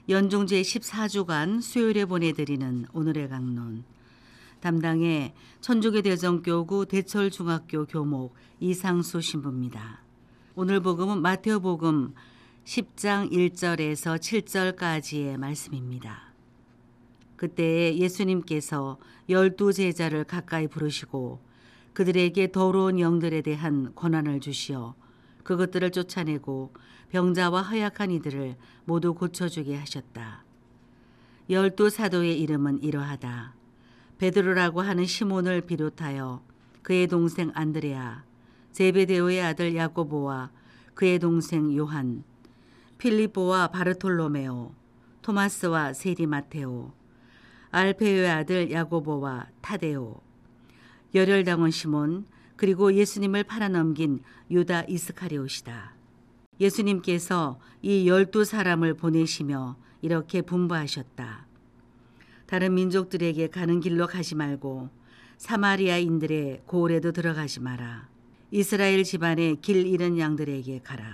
연중 제14주간 수요일에 보내드리는 오늘의 강론. 담당의 천주교 대전교구 대철중학교 교목 이상수 신부입니다. 오늘 복음은 마테오 복음 10장 1절에서 7절까지의 말씀입니다. 그때 예수님께서 12 제자를 가까이 부르시고 그들에게 더러운 영들에 대한 권한을 주시어 그것들을 쫓아내고 병자와 허약한 이들을 모두 고쳐주게 하셨다. 12 사도의 이름은 이러하다. 베드로라고 하는 시몬을 비롯하여 그의 동생 안드레아, 제베데오의 아들 야고보와 그의 동생 요한, 필리포와 바르톨로메오, 토마스와 세리 마테오, 알페오의 아들 야고보와 타데오, 열혈당원 시몬, 그리고 예수님을 팔아넘긴 유다 이스카리옷이다. 예수님께서 이 12 사람을 보내시며 이렇게 분부하셨다. 다른 민족들에게 가는 길로 가지 말고 사마리아인들의 고을에도 들어가지 마라. 이스라엘 집안의 길 잃은 양들에게 가라.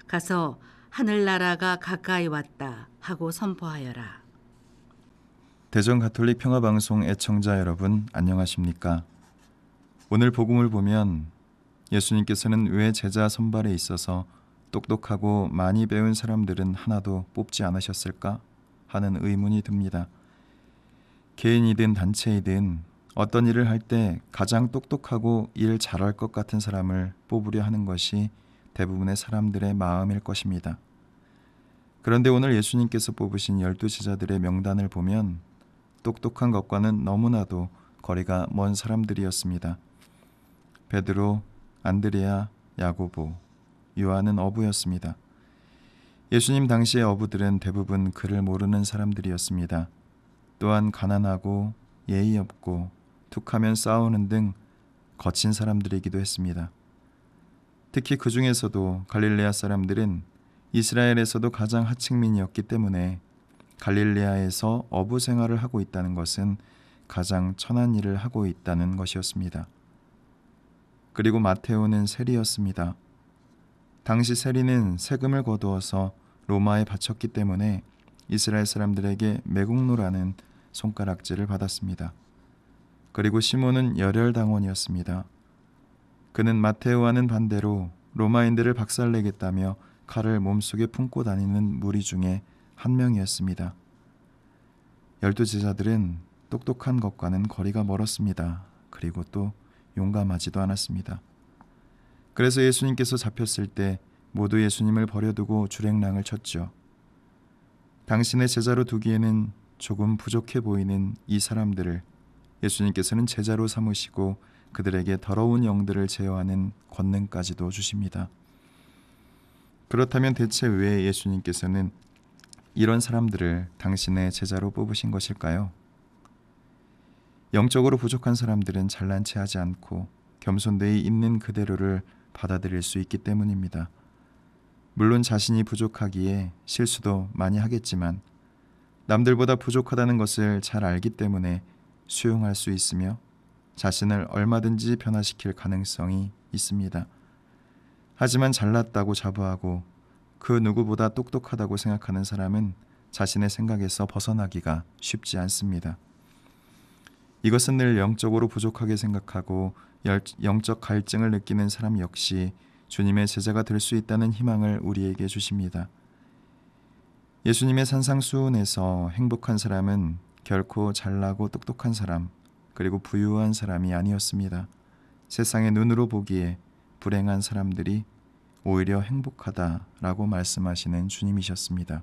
가서 하늘나라가 가까이 왔다 하고 선포하여라. 대전 가톨릭 평화방송 애청자 여러분 안녕하십니까? 오늘 복음을 보면 예수님께서는 왜 제자 선발에 있어서 똑똑하고 많이 배운 사람들은 하나도 뽑지 않으셨을까 하는 의문이 듭니다. 개인이든 단체이든 어떤 일을 할 때 가장 똑똑하고 일 잘할 것 같은 사람을 뽑으려 하는 것이 대부분의 사람들의 마음일 것입니다. 그런데 오늘 예수님께서 뽑으신 12 제자들의 명단을 보면 똑똑한 것과는 너무나도 거리가 먼 사람들이었습니다. 베드로, 안드레아, 야고보, 요한은 어부였습니다. 예수님 당시의 어부들은 대부분 글을 모르는 사람들이었습니다. 또한 가난하고 예의 없고 툭하면 싸우는 등 거친 사람들이기도 했습니다. 특히 그 중에서도 갈릴레아 사람들은 이스라엘에서도 가장 하층민이었기 때문에 갈릴레아에서 어부 생활을 하고 있다는 것은 가장 천한 일을 하고 있다는 것이었습니다. 그리고 마테오는 세리였습니다. 당시 세리는 세금을 거두어서 로마에 바쳤기 때문에 이스라엘 사람들에게 매국노라는 손가락질을 받았습니다. 그리고 시몬은 열혈당원이었습니다. 그는 마테오와는 반대로 로마인들을 박살내겠다며 칼을 몸속에 품고 다니는 무리 중에 한 명이었습니다. 12 제자들은 똑똑한 것과는 거리가 멀었습니다. 그리고 또 용감하지도 않았습니다. 그래서 예수님께서 잡혔을 때 모두 예수님을 버려두고 주랭랑을 쳤죠. 당신의 제자로 두기에는 조금 부족해 보이는 이 사람들을 예수님께서는 제자로 삼으시고 그들에게 더러운 영들을 제어하는 권능까지도 주십니다. 그렇다면 대체 왜 예수님께서는 이런 사람들을 당신의 제자로 뽑으신 것일까요? 영적으로 부족한 사람들은 잘난 체하지 않고 겸손되이 있는 그대로를 받아들일 수 있기 때문입니다. 물론 자신이 부족하기에 실수도 많이 하겠지만 남들보다 부족하다는 것을 잘 알기 때문에 수용할 수 있으며 자신을 얼마든지 변화시킬 가능성이 있습니다. 하지만 잘났다고 자부하고 그 누구보다 똑똑하다고 생각하는 사람은 자신의 생각에서 벗어나기가 쉽지 않습니다. 이것은 늘 영적으로 부족하게 생각하고 영적 갈증을 느끼는 사람 역시 주님의 제자가 될 수 있다는 희망을 우리에게 주십니다. 예수님의 산상수훈에서 행복한 사람은 결코 잘나고 똑똑한 사람, 그리고 부유한 사람이 아니었습니다. 세상의 눈으로 보기에 불행한 사람들이 오히려 행복하다라고 말씀하시는 주님이셨습니다.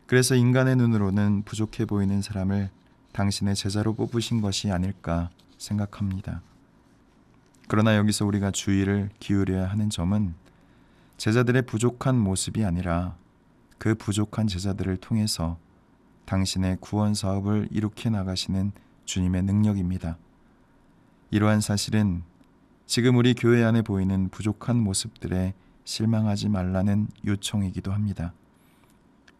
그래서 인간의 눈으로는 부족해 보이는 사람을 당신의 제자로 뽑으신 것이 아닐까 생각합니다. 그러나 여기서 우리가 주의를 기울여야 하는 점은 제자들의 부족한 모습이 아니라 그 부족한 제자들을 통해서 당신의 구원 사업을 이룩해 나가시는 주님의 능력입니다. 이러한 사실은 지금 우리 교회 안에 보이는 부족한 모습들에 실망하지 말라는 요청이기도 합니다.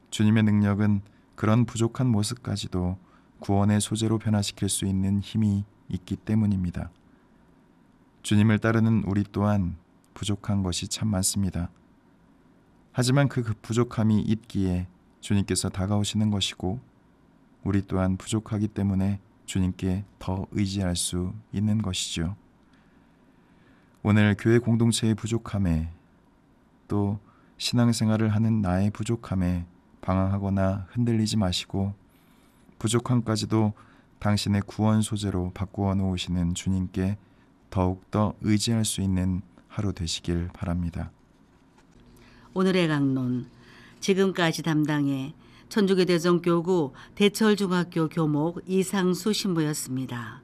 주님의 능력은 그런 부족한 모습까지도 구원의 소재로 변화시킬 수 있는 힘이 있기 때문입니다. 주님을 따르는 우리 또한 부족한 것이 참 많습니다. 하지만 그 부족함이 있기에 주님께서 다가오시는 것이고 우리 또한 부족하기 때문에 주님께 더 의지할 수 있는 것이죠. 오늘 교회 공동체의 부족함에 또 신앙생활을 하는 나의 부족함에 방황하거나 흔들리지 마시고 부족함까지도 당신의 구원 소재로 바꾸어 놓으시는 주님께 더욱더 의지할 수 있는 하루 되시길 바랍니다. 오늘의 강론, 지금까지 담당해 천주교대전교구 대철중학교 교목 이상수 신부였습니다.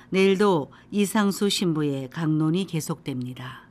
내일도 이상수 신부의 강론이 계속됩니다.